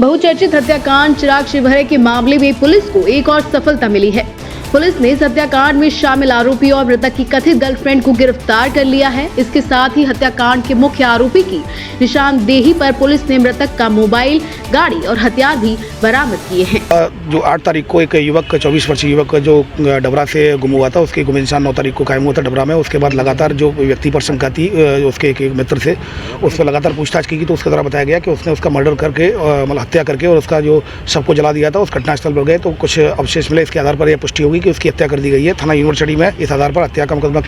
बहुचर्चित हत्याकांड चिराग शिवहरे के मामले में पुलिस को एक और सफलता मिली है। पुलिस ने इस हत्याकांड में शामिल आरोपी और मृतक की कथित गर्लफ्रेंड को गिरफ्तार कर लिया है। इसके साथ ही हत्याकांड के मुख्य आरोपी की निशानदेही पर पुलिस ने मृतक का मोबाइल, गाड़ी और हथियार भी बरामद किए हैं। जो 8 तारीख को एक युवक 24 वर्षीय युवक जो डबरा से गुम हुआ था, उसकी गुम निशान 9 तारीख को कायम हुआ था डबरा में। उसके बाद लगातार जो व्यक्ति पर शंका थी उसके एक मित्र से, उस पर लगातार पूछताछ की तो उसके द्वारा बताया गया कि उसने उसका मर्डर करके मतलब हत्या करके और उसका जो सबको जला दिया था। उस घटनास्थल पर गए तो कुछ अवशेष मिले। इसके आधार पर यह पुष्टि होगी कि उसकी हत्या कर दी गई है। थाना यूनिवर्सिटी में इस आधार पर हत्या का मुकदमा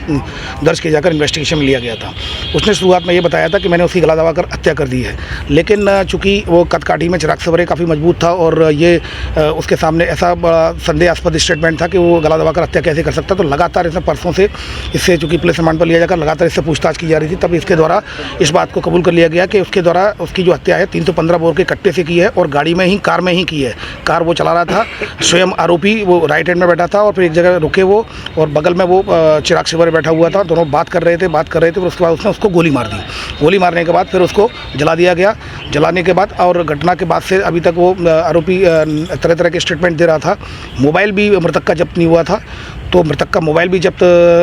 दर्ज किया जाकर इन्वेस्टिगेशन में लिया गया था। उसने शुरुआत में ये बताया था कि मैंने उसकी गला दबाकर हत्या कर दी है, लेकिन चूंकि वो कदकाठी में चिराग शिवहरे काफ़ी मजबूत था और ये उसके सामने ऐसा बड़ा संदेहास्पद स्टेटमेंट था कि वो गला दबाकर हत्या कैसे कर सकता। तो लगातार इसने परसों से इससे चूंकि पुलिस रिमांड पर लिया जाकर लगातार इससे पूछताछ की जा रही थी। तब इसके द्वारा इस बात को कबूल कर लिया गया कि उसके द्वारा उसकी जो हत्या है 315 बोर के कट्टे से की है और गाड़ी में ही, कार में ही की है। कार वो चला रहा था, स्वयं आरोपी वो राइट हैंड में बैठा था और फिर एक जगह रुके वो, और बगल में वो चिराग शिवहरे बैठा हुआ था। दोनों बात कर रहे थे फिर उसके बाद उसने उसको गोली मार दी। गोली मारने के बाद फिर उसको जला दिया गया। जलाने के बाद और घटना के बाद से अभी तक वो आरोपी तरह तरह के स्टेटमेंट दे रहा था। मोबाइल भी मृतक का जब्त नहीं हुआ था, तो मृतक का मोबाइल भी जब्त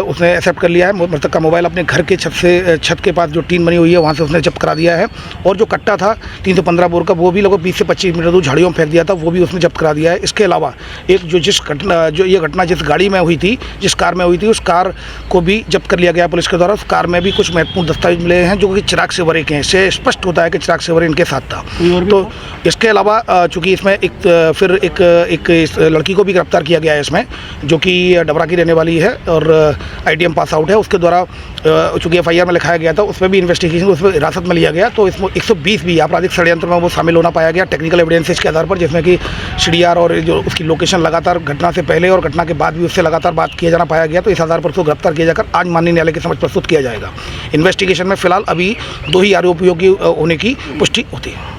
उसने एक्सेप्ट कर लिया है। मृतक का मोबाइल अपने घर के छत के पास जो टीन बनी हुई है वहाँ से उसने जब्त करा दिया है। और जो कट्टा था 315 बोर का, वो भी लगभग 20 से 25 मीटर दूर झाड़ियों में फेंक दिया था, वो भी उसने जब्त करा दिया है। इसके अलावा एक जो ये घटना जिस गाड़ी में हुई थी, जिस कार में हुई थी, उस कार को भी जब्त कर लिया गया पुलिस के द्वारा। उस कार में भी कुछ महत्वपूर्ण दस्तावेज मिले हैं जो कि चिराग शिवहरे के हैं। इससे स्पष्ट होता है कि चिराग शिवहरे इनके साथ था। तो इसके अलावा चूँकि इसमें एक लड़की को भी गिरफ्तार किया गया है इसमें, जो कि डबरा की रहने वाली है और ITM पास आउट है। उसके द्वारा चूँकि FIR में लिखाया गया था, उसमें भी इन्वेस्टिगेशन उसमें हिरासत में लिया गया। तो इसमें 120 भी आपराधिक षड्यंत्र में वो शामिल होना पाया गया टेक्निकल एविडेंसेस के आधार पर, जिसमें कि CDR और जो उसकी लोकेशन लगातार घटना से पहले और घटना के बाद भी उससे लगातार बात किया जाना पाया गया। तो इस आधार पर उसको गिरफ्तार किया जाकर आज माननीय न्यायालय के समक्ष प्रस्तुत किया जाएगा। इन्वेस्टिगेशन में फिलहाल अभी 2 ही आरोपियों की होने की पुष्टि होती है।